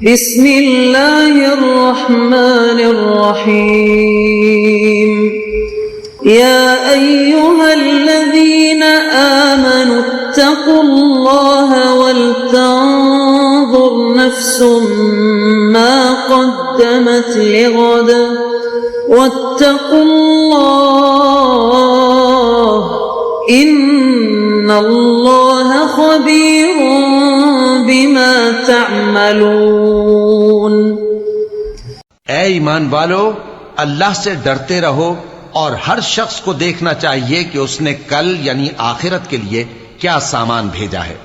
بسم اللہ الرحمن الرحیم یا ایہا الذین آمنوا اتقوا اللہ ولتنظر نفس ما قدمت لغد واتقوا اللہ ان اللہ خبیر بما تعملون۔ اے ایمان والو، اللہ سے ڈرتے رہو اور ہر شخص کو دیکھنا چاہیے کہ اس نے کل یعنی آخرت کے لیے کیا سامان بھیجا ہے،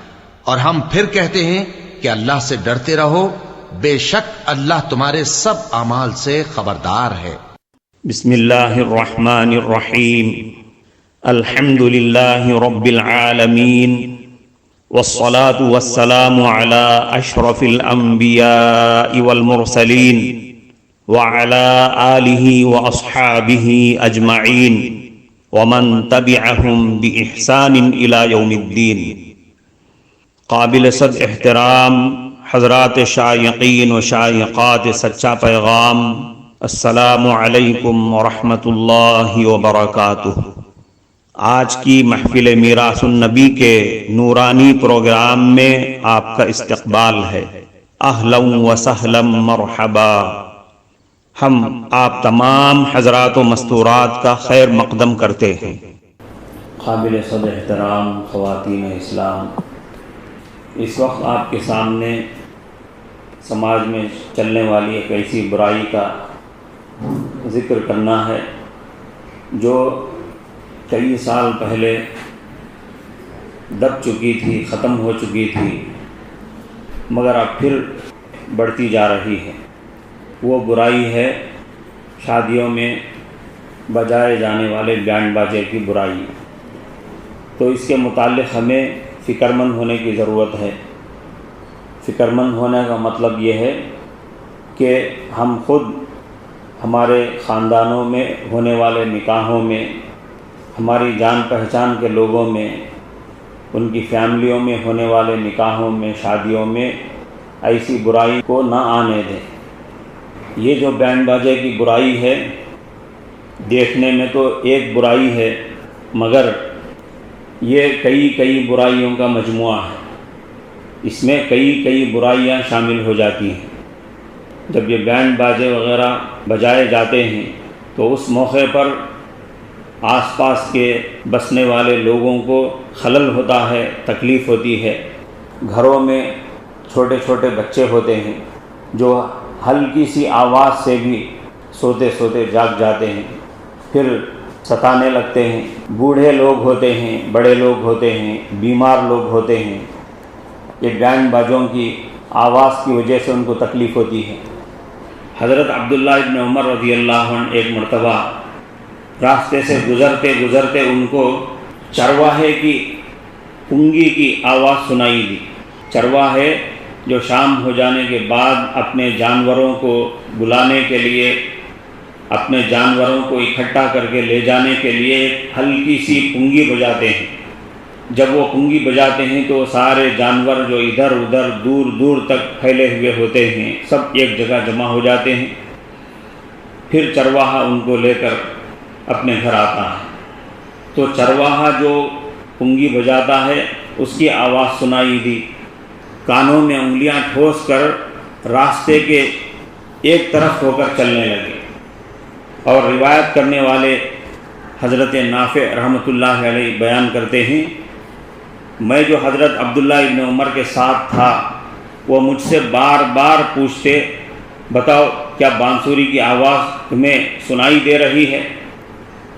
اور ہم پھر کہتے ہیں کہ اللہ سے ڈرتے رہو، بے شک اللہ تمہارے سب اعمال سے خبردار ہے۔ بسم اللہ الرحمن الرحیم، الحمد للہ رب العالمین، والصلاة والسلام على اشرف الانبیاء والمرسلین وعلى آلہ واصحابہ اجمعین ومن تبعہم بإحسان الى یوم الدین۔ قابل صد احترام حضرات شائقین و شائقات سچا پیغام، السلام علیکم ورحمۃ اللہ وبرکاتہ۔ آج کی محفل میراث النبی کے نورانی پروگرام میں آپ کا استقبال ہے۔ اہلا و سہلا مرحبا۔ ہم آپ تمام حضرات و مستورات کا خیر مقدم کرتے ہیں۔ قابل صد احترام خواتین اسلام، اس وقت آپ کے سامنے سماج میں چلنے والی ایک ایسی برائی کا ذکر کرنا ہے جو کئی سال پہلے دب چکی تھی، ختم ہو چکی تھی، مگر اب پھر بڑھتی جا رہی ہے۔ وہ برائی ہے شادیوں میں بجائے جانے والے بینڈ باجے کی برائی۔ تو اس کے متعلق ہمیں فکر مند ہونے کی ضرورت ہے۔ فکر مند ہونے کا مطلب یہ ہے کہ ہم خود ہمارے خاندانوں میں ہونے والے نکاحوں میں، ہماری جان پہچان کے لوگوں میں، ان کی فیملیوں میں ہونے والے نکاحوں میں، شادیوں میں ایسی برائی کو نہ آنے دیں۔ یہ جو بینڈ باجے کی برائی ہے، دیکھنے میں تو ایک برائی ہے، مگر یہ کئی برائیوں کا مجموعہ ہے۔ اس میں کئی برائیاں شامل ہو جاتی ہیں۔ جب یہ بینڈ باجے وغیرہ بجائے جاتے ہیں تو اس موقع پر آس پاس کے بسنے والے لوگوں کو خلل ہوتا ہے، تکلیف ہوتی ہے۔ گھروں میں چھوٹے چھوٹے بچے ہوتے ہیں جو ہلکی سی آواز سے بھی سوتے سوتے جاگ جاتے ہیں، پھر ستانے لگتے ہیں۔ بوڑھے لوگ ہوتے ہیں، بڑے لوگ ہوتے ہیں، بیمار لوگ ہوتے ہیں۔ یہ بینڈ باجوں کی آواز کی وجہ سے ان کو تکلیف ہوتی ہے۔ حضرت عبداللہ ابن عمر رضی اللہ عنہ ایک مرتبہ راستے سے گزرتے ان کو چرواہے کی پنگی کی آواز سنائی دی۔ چرواہے جو شام ہو جانے کے بعد اپنے جانوروں کو بلانے کے لیے، اپنے جانوروں کو اکٹھا کر کے لے جانے کے لیے ایک ہلکی سی پنگی بجاتے ہیں۔ جب وہ پنگی بجاتے ہیں تو سارے جانور جو ادھر ادھر دور دور تک پھیلے ہوئے ہوتے ہیں سب ایک جگہ جمع ہو جاتے ہیں۔ پھر چرواہا ان کو لے کر اپنے گھر آتا ہے۔ تو چرواہا جو پنگی بجاتا ہے اس کی آواز سنائی دی، کانوں میں انگلیاں ٹھوس کر راستے کے ایک طرف ہو کر چلنے لگے۔ اور روایت کرنے والے حضرت نافع رحمۃ اللہ علیہ بیان کرتے ہیں، میں جو حضرت عبداللہ ابن عمر کے ساتھ تھا وہ مجھ سے بار بار پوچھتے، بتاؤ کیا بانسری کی آواز تمہیں سنائی دے رہی ہے؟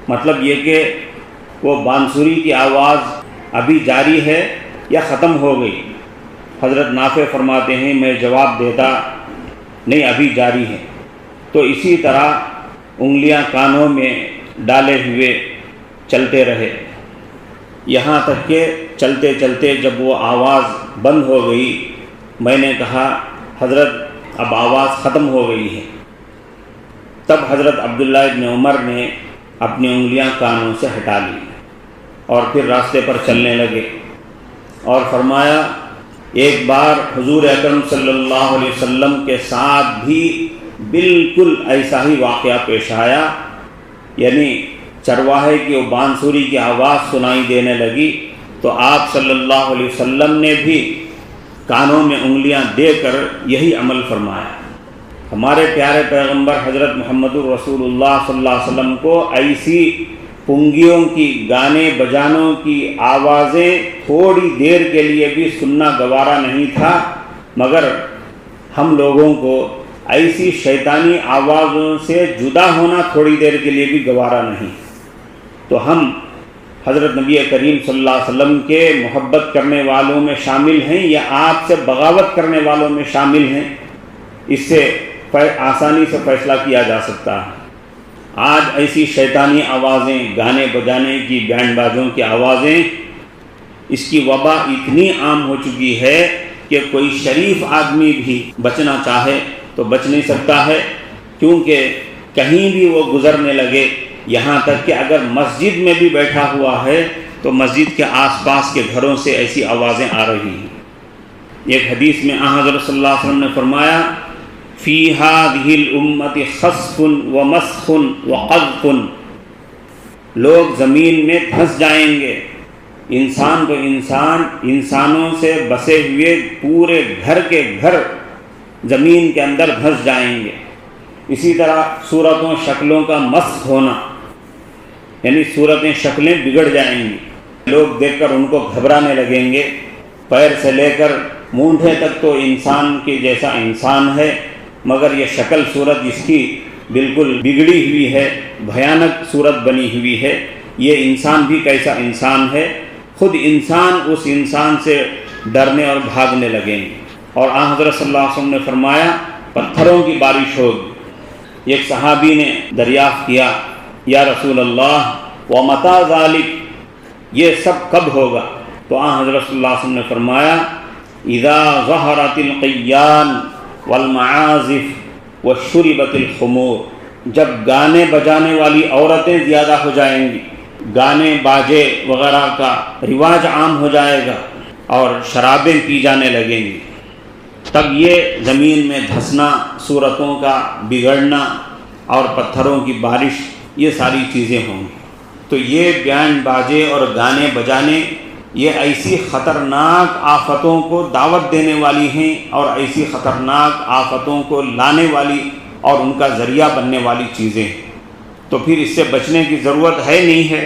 مطلب یہ کہ وہ بانسری کی آواز ابھی جاری ہے یا ختم ہو گئی؟ حضرت نافع فرماتے ہیں میں جواب دیتا نہیں، ابھی جاری ہے۔ تو اسی طرح انگلیاں کانوں میں ڈالے ہوئے چلتے رہے، یہاں تک کہ چلتے چلتے جب وہ آواز بند ہو گئی، میں نے کہا حضرت اب آواز ختم ہو گئی ہے۔ تب حضرت عبداللہ ابن عمر نے اپنی انگلیاں کانوں سے ہٹا لی اور پھر راستے پر چلنے لگے، اور فرمایا ایک بار حضور اکرم صلی اللہ علیہ وسلم کے ساتھ بھی بالکل ایسا ہی واقعہ پیش آیا، یعنی چرواہے کی اور بانسری کی آواز سنائی دینے لگی تو آپ صلی اللہ علیہ وسلم نے بھی کانوں میں انگلیاں دے کر یہی عمل فرمایا۔ ہمارے پیارے پیغمبر حضرت محمد الرسول اللہ صلی اللہ علیہ وسلم کو ایسی پنگیوں کی، گانے بجانوں کی آوازیں تھوڑی دیر کے لیے بھی سننا گوارا نہیں تھا، مگر ہم لوگوں کو ایسی شیطانی آوازوں سے جدا ہونا تھوڑی دیر کے لیے بھی گوارا نہیں۔ تو ہم حضرت نبی کریم صلی اللہ علیہ وسلم کے محبت کرنے والوں میں شامل ہیں یا آپ سے بغاوت کرنے والوں میں شامل ہیں، اس سے آسانی سے فیصلہ کیا جا سکتا ہے۔ آج ایسی شیطانی آوازیں، گانے بجانے کی، بینڈ بازوں کی آوازیں، اس کی وبا اتنی عام ہو چکی ہے کہ کوئی شریف آدمی بھی بچنا چاہے تو بچ نہیں سکتا ہے، کیونکہ کہیں بھی وہ گزرنے لگے، یہاں تک کہ اگر مسجد میں بھی بیٹھا ہوا ہے تو مسجد کے آس پاس کے گھروں سے ایسی آوازیں آ رہی ہیں۔ ایک حدیث میں حضرت صلی اللہ علیہ وسلم نے فرمایا، فی ہذہ الامۃ خسف ومسخ وقذف، لوگ زمین میں دھنس جائیں گے، انسان تو انسان، انسانوں سے بسے ہوئے پورے گھر کے گھر زمین کے اندر دھنس جائیں گے۔ اسی طرح صورتوں شکلوں کا مسخ ہونا، یعنی صورتیں شکلیں بگڑ جائیں گی، لوگ دیکھ کر ان کو گھبرانے لگیں گے، پیر سے لے کر مونڈھے تک تو انسان کے جیسا انسان ہے، مگر یہ شکل صورت اس کی بالکل بگڑی ہوئی ہے، بھیانک صورت بنی ہوئی ہے، یہ انسان بھی کیسا انسان ہے، خود انسان اس انسان سے ڈرنے اور بھاگنے لگیں گے۔ اور حضرت صلی اللہ علیہ وسلم نے فرمایا پتھروں کی بارش ہوگی۔ ایک صحابی نے دریافت کیا، یا رسول اللہ ومتی ذالک، یہ سب کب ہوگا؟ تو حضرت صلی اللہ علیہ وسلم نے فرمایا اذا ظہرت القیان والمعازف وشربت الخمور، جب گانے بجانے والی عورتیں زیادہ ہو جائیں گی، گانے باجے وغیرہ کا رواج عام ہو جائے گا اور شرابیں پی جانے لگیں گی، تب یہ زمین میں دھسنا، صورتوں کا بگڑنا اور پتھروں کی بارش، یہ ساری چیزیں ہوں گی۔ تو یہ بیان باجے اور گانے بجانے یہ ایسی خطرناک آفتوں کو دعوت دینے والی ہیں اور ایسی خطرناک آفتوں کو لانے والی اور ان کا ذریعہ بننے والی چیزیں ہیں، تو پھر اس سے بچنے کی ضرورت ہے نہیں ہے۔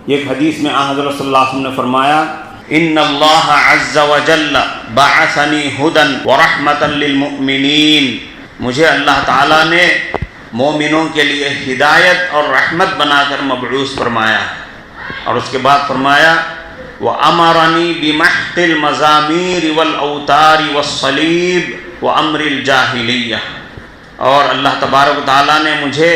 ایک حدیث میں حضرت صلی اللہ علیہ وسلم نے فرمایا ان اللہ عز وجل بعثنی ہدی ورحمۃ للمؤمنین، مجھے اللہ تعالیٰ نے مومنوں کے لیے ہدایت اور رحمت بنا کر مبعوث فرمایا، اور اس کے بعد فرمایا وَأَمَرَنِي بِمَحْقِ الْمَزَامِيرِ وَالْأَوْتَارِ وَالصَّلِيبِ وَأَمْرِ الْجَاهِلِيَّةِ، اور اللہ تبارک و تعالیٰ نے مجھے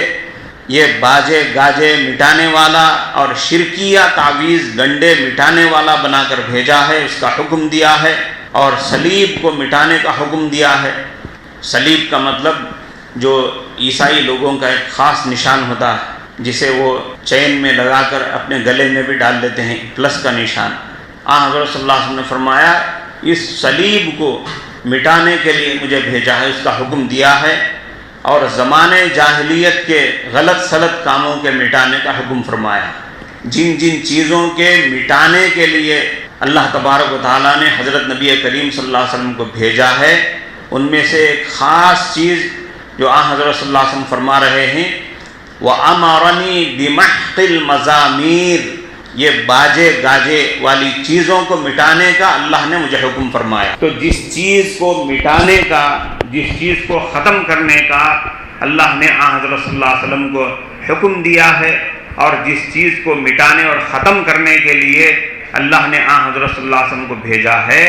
یہ باجے گاجے مٹانے والا اور شرکیہ تعویذ گنڈے مٹانے والا بنا کر بھیجا ہے، اس کا حکم دیا ہے، اور صلیب کو مٹانے کا حکم دیا ہے۔ صلیب کا مطلب جو عیسائی لوگوں کا ایک خاص نشان ہوتا ہے، جسے وہ چین میں لگا کر اپنے گلے میں بھی ڈال دیتے ہیں، پلس کا نشان۔ حضرت صلی اللہ علیہ وسلم نے فرمایا اس صلیب کو مٹانے کے لیے مجھے بھیجا ہے، اس کا حکم دیا ہے، اور زمانے جاہلیت کے غلط سلط کاموں کے مٹانے کا حکم فرمایا۔ جن جن چیزوں کے مٹانے کے لیے اللہ تبارک و تعالیٰ نے حضرت نبی کریم صلی اللہ علیہ وسلم کو بھیجا ہے، ان میں سے ایک خاص چیز جو حضرت صلی اللہ علیہ وسلم فرما رہے ہیں وَأَمَرَنِي بِمَحْقِ الْمَزَامِيرِ، یہ باجے گاجے والی چیزوں کو مٹانے کا اللہ نے مجھے حکم فرمایا۔ تو جس چیز کو مٹانے کا، جس چیز کو ختم کرنے کا اللہ نے حضرت صلی اللہ علیہ وسلم کو حکم دیا ہے، اور جس چیز کو مٹانے اور ختم کرنے کے لیے اللہ نے حضرت صلی اللہ علیہ وسلم کو بھیجا ہے،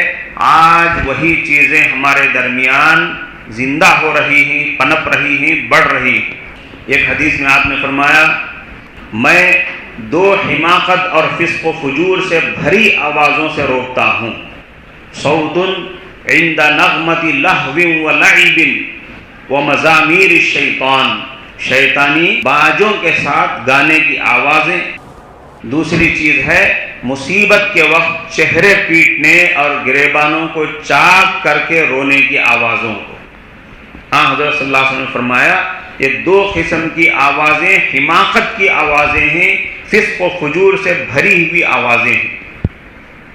آج وہی چیزیں ہمارے درمیان زندہ ہو رہی ہیں، پنپ رہی ہیں، بڑھ رہی ہیں۔ ایک حدیث میں آپ نے فرمایا میں دو حماقت اور فسق و فجور سے بھری آوازوں سے روکتا ہوں، صوت عند نغمۃ لہو ولعب ومزامیر الشیطان، شیطانی باجوں کے ساتھ گانے کی آوازیں، دوسری چیز ہے مصیبت کے وقت چہرے پیٹنے اور گریبانوں کو چاک کر کے رونے کی آوازوں کو. حضرت صلی اللہ علیہ وسلم نے فرمایا یہ دو قسم کی آوازیں حماقت کی آوازیں ہیں، فسق و فجور سے بھری ہوئی آوازیں ہیں.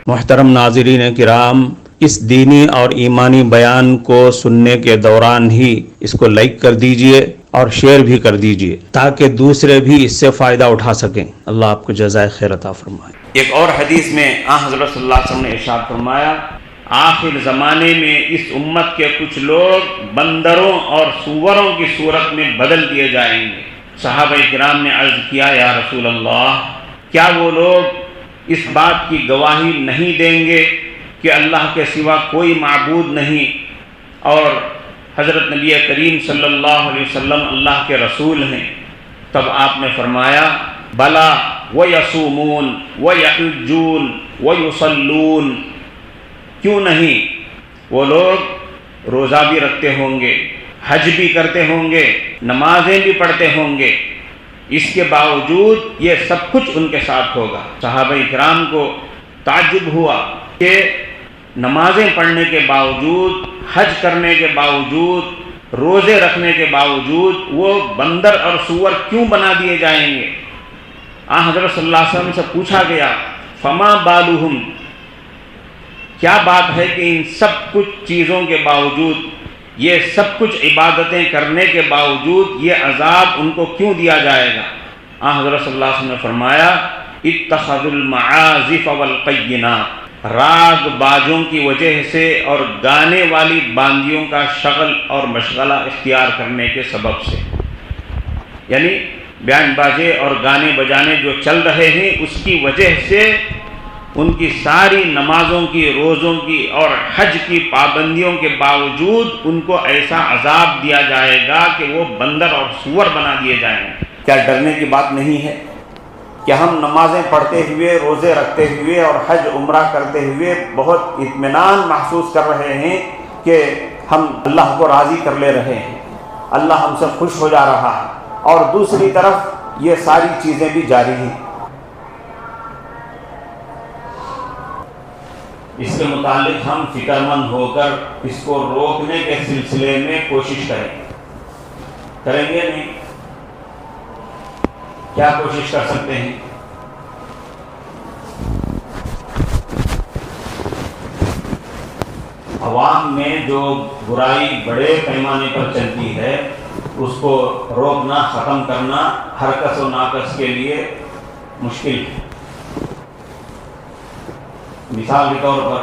محترم ناظرین کرام، اس دینی اور ایمانی بیان کو سننے کے دوران ہی اس کو لائک کر دیجئے اور شیئر بھی کر دیجئے تاکہ دوسرے بھی اس سے فائدہ اٹھا سکیں. اللہ آپ کو جزائے خیر عطا فرمائے. ایک اور حدیث میں حضرت صلی اللہ علیہ وسلم نے ارشاد فرمایا آخر زمانے میں اس امت کے کچھ لوگ بندروں اور سوروں کی صورت میں بدل دیے جائیں گے. صحابہ کرام نے عرض کیا یا رسول اللہ، کیا وہ لوگ اس بات کی گواہی نہیں دیں گے کہ اللہ کے سوا کوئی معبود نہیں اور حضرت نبی کریم صلی اللہ علیہ وسلم اللہ کے رسول ہیں؟ تب آپ نے فرمایا بلا وَيَصُومُونَ وَيَحُجُّونَ وَيُصَلُّونَ، کیوں نہیں، وہ لوگ روزہ بھی رکھتے ہوں گے، حج بھی کرتے ہوں گے، نمازیں بھی پڑھتے ہوں گے، اس کے باوجود یہ سب کچھ ان کے ساتھ ہوگا. صحابہ کرام کو تعجب ہوا کہ نمازیں پڑھنے کے باوجود، حج کرنے کے باوجود، روزے رکھنے کے باوجود وہ بندر اور سور کیوں بنا دیے جائیں گے؟ حضرت صلی اللہ علیہ وسلم سے پوچھا گیا فما بالہم، کیا بات ہے کہ ان سب کچھ چیزوں کے باوجود، یہ سب کچھ عبادتیں کرنے کے باوجود یہ عذاب ان کو کیوں دیا جائے گا؟ حضرت صلی اللہ علیہ وسلم نے فرمایا اتخذوا المعازف والقینات، راگ بازوں کی وجہ سے اور گانے والی باندیوں کا شغل اور مشغلہ اختیار کرنے کے سبب سے، یعنی بیان بازے اور گانے بجانے جو چل رہے ہیں اس کی وجہ سے ان کی ساری نمازوں کی، روزوں کی اور حج کی پابندیوں کے باوجود ان کو ایسا عذاب دیا جائے گا کہ وہ بندر اور سور بنا دیے جائیں گے. کیا ڈرنے کی بات نہیں ہے کہ ہم نمازیں پڑھتے ہوئے، روزے رکھتے ہوئے اور حج عمرہ کرتے ہوئے بہت اطمینان محسوس کر رہے ہیں کہ ہم اللہ کو راضی کر لے رہے ہیں، اللہ ہم سے خوش ہو جا رہا ہے، اور دوسری طرف یہ ساری چیزیں بھی جاری ہیں. اس کے متعلق ہم فکر مند ہو کر اس کو روکنے کے سلسلے میں کوشش کریں گے نہیں؟ کیا کوشش کر سکتے ہیں؟ عوام میں جو برائی بڑے پیمانے پر چلتی ہے اس کو روکنا، ختم کرنا ہر کس و ناکس کے لیے مشکل ہے. مثال کے طور پر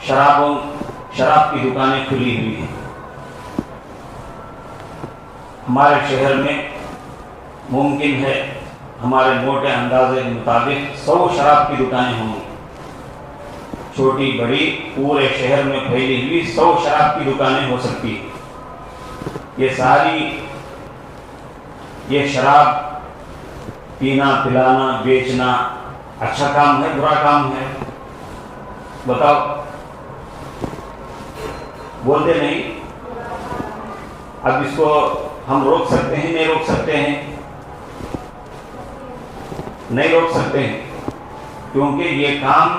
شراب کی دکانیں کھلی ہوئی ہیں. ہمارے شہر میں ممکن ہے ہمارے موٹے اندازے کے مطابق 100 شراب کی دکانیں ہوں گی، چھوٹی بڑی پورے شہر میں پھیلی ہوئی 100 شراب کی دکانیں ہو سکتی ہیں. یہ شراب پینا، پلانا، بیچنا اچھا کام ہے، برا کام ہے؟ بتاؤ، بولتے نہیں. اب اس کو ہم روک سکتے ہیں؟ نہیں روک سکتے ہیں، نہیں روک سکتے ہیں، کیونکہ یہ کام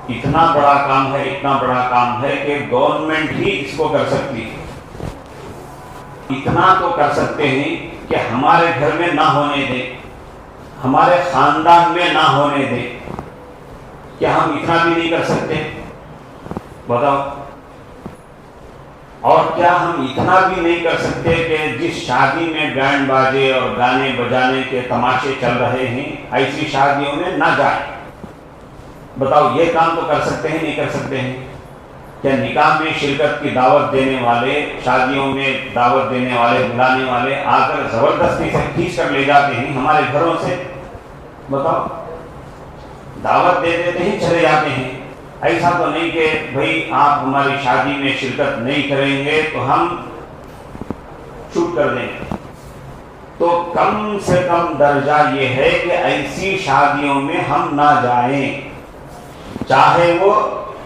اتنا بڑا کام ہے، اتنا بڑا کام ہے کہ گورنمنٹ ہی اس کو کر سکتی ہے. اتنا تو کر سکتے ہیں کہ ہمارے گھر میں نہ ہونے دیں، ہمارے خاندان میں نہ ہونے دیں. کیا ہم اتنا بھی نہیں کر سکتے؟ بتاؤ. اور کیا ہم اتنا بھی نہیں کر سکتے کہ جس شادی میں بینڈ باجے اور گانے بجانے کے تماشے چل رہے ہیں ایسی شادیوں میں نہ جائیں؟ بتاؤ، یہ کام تو کر سکتے ہیں نہیں کر سکتے ہیں؟ کیا نکاح میں شرکت کی دعوت دینے والے، شادیوں میں دعوت دینے والے، بلانے والے آ کر زبردستی سے کھینچ کر لے جاتے ہیں ہمارے گھروں سے؟ بتاؤ، دعوت دے دیتے ہیں چلے جاتے ہیں. ایسا تو نہیں کہ بھائی آپ ہماری شادی میں شرکت نہیں کریں گے تو ہم چھوٹ کر دیں. تو کم سے کم درجہ یہ ہے کہ ایسی شادیوں میں ہم نہ جائیں، چاہے وہ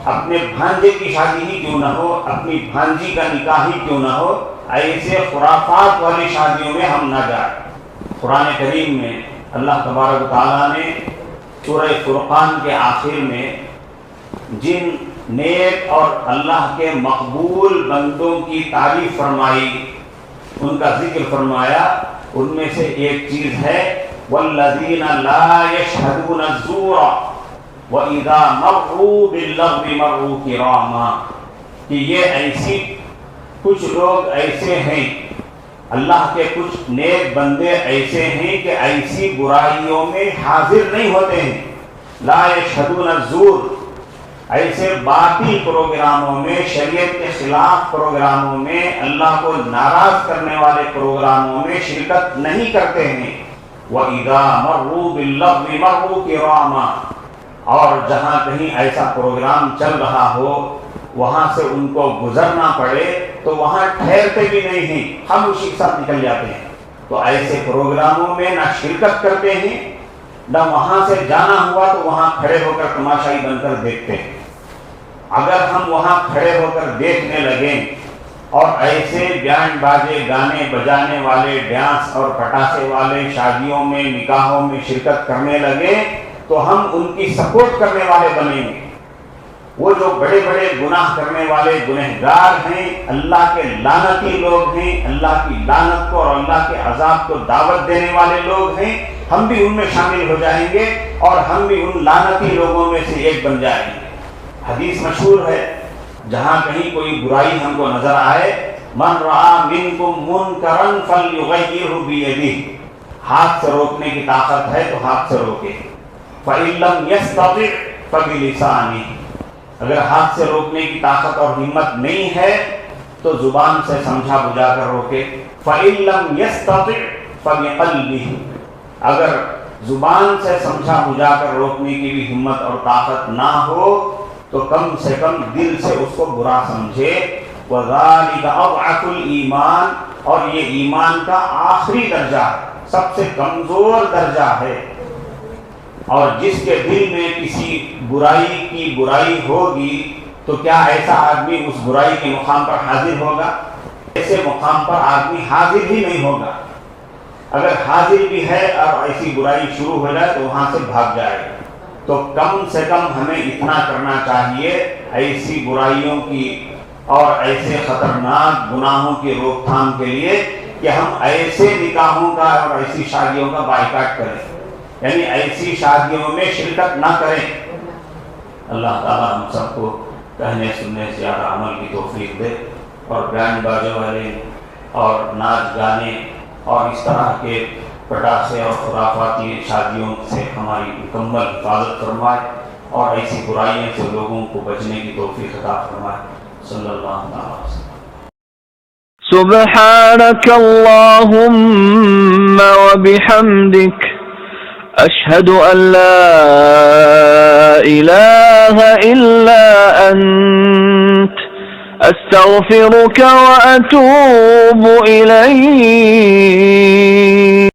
اپنے بھانجے کی شادی ہی کیوں نہ ہو، اپنی بھانجی کا نکاح ہی کیوں نہ ہو، ایسے خرافات والی شادیوں میں ہم نہ جائیں. قرآن کریم میں اللہ تبارک و تعالیٰ نے سورہ فرقان کے آخر میں جن نیک اور اللہ کے مقبول بندوں کی تعریف فرمائی، ان کا ذکر فرمایا، ان میں سے ایک چیز ہے والذین لا یشہدون الزور وَإِذَا مَرُّوا بِاللَّغْوِ مَرُّوا كِرَامًا، کہ یہ ایسی کچھ لوگ ایسے ہیں، اللہ کے کچھ نیک بندے ایسے ہیں کہ ایسی برائیوں میں حاضر نہیں ہوتے ہیں، لا یشہدون الزور، ایسے باطل پروگراموں میں، شریعت کے خلاف پروگراموں میں، اللہ کو ناراض کرنے والے پروگراموں میں شرکت نہیں کرتے ہیں۔ وَإِذَا مَرُّوا بِاللَّغْوِ مَرُّوا كِرَامًا، اور جہاں کہیں ایسا پروگرام چل رہا ہو وہاں سے ان کو گزرنا پڑے تو وہاں ٹھہرتے بھی نہیں ہیں، خاموشی کے ساتھ نکل جاتے ہیں۔ تو ایسے پروگراموں میں نہ شرکت کرتے ہیں، نہ وہاں سے جانا ہوا تو وہاں کھڑے ہو کر تماشائی بن کر دیکھتے ہیں۔ اگر ہم وہاں کھڑے ہو کر دیکھنے لگیں اور ایسے بیان باجے گانے بجانے والے، ڈانس اور پٹاخے والے شادیوں میں نکاحوں میں شرکت کرنے لگیں تو ہم ان کی سپورٹ کرنے والے بنیں گے۔ وہ جو بڑے بڑے گناہ کرنے والے گنہگار ہیں، اللہ کے لعنتی لوگ ہیں، اللہ کی لعنت کو اور اللہ کے عذاب کو دعوت دینے والے لوگ ہیں، ہم بھی ان میں شامل ہو جائیں گے اور ہم بھی ان لعنتی لوگوں میں سے ایک بن جائیں گے۔ حدیث مشہور ہے، جہاں کہیں کوئی برائی ہم کو نظر آئے، من رعا منکم منکرا فلیغیرہ بیدہ، ہاتھ سے روکنے کی طاقت ہے تو ہاتھ سے روکے، فإن لم يستطع فبلسانہ، اگر ہاتھ سے روکنے کی طاقت اور ہمت نہیں ہے تو زبان سے سمجھا بجھا کر روکے، فإن لم يستطع فبقلبہ، اگر زبان سے سمجھا بجھا کر روکنے کی بھی ہمت اور طاقت نہ ہو تو کم سے کم دل سے اس کو برا سمجھے۔ وَذَلِكَ أَضْعَفُ الْإِيمَانِ، اور یہ ایمان کا آخری درجہ ہے، سب سے کمزور درجہ ہے۔ اور جس کے دل میں کسی برائی کی برائی ہوگی تو کیا ایسا آدمی اس برائی کے مقام پر حاضر ہوگا؟ ایسے مقام پر آدمی حاضر ہی نہیں ہوگا۔ اگر حاضر بھی ہے اور ایسی برائی شروع ہو جائے تو وہاں سے بھاگ جائے گا۔ تو کم سے کم ہمیں اتنا کرنا چاہیے ایسی برائیوں کی اور ایسے خطرناک گناہوں کی روک تھام کے لیے کہ ہم ایسے نکاحوں کا اور ایسی شادیوں کا بائیکاٹ کریں، یعنی ایسی شادیوں میں شرکت نہ کریں۔ اللہ تعالیٰ ہم سب کو کہنے سننے سے زیادہ عمل کی توفیق دے، اور بیان باجے والے اور ناچ گانے اور اس طرح کے پٹاخے اور خرافاتی شادیوں سے ہماری مکمل حفاظت فرمائے، اور ایسی برائیوں سے لوگوں کو بچنے کی توفیق عطا فرمائے۔ صلی اللہ علیہ وسلم۔ سبحانك اللهم وبحمدك أشهد أن لا إله إلا أنت أستغفرك وأتوب إليك۔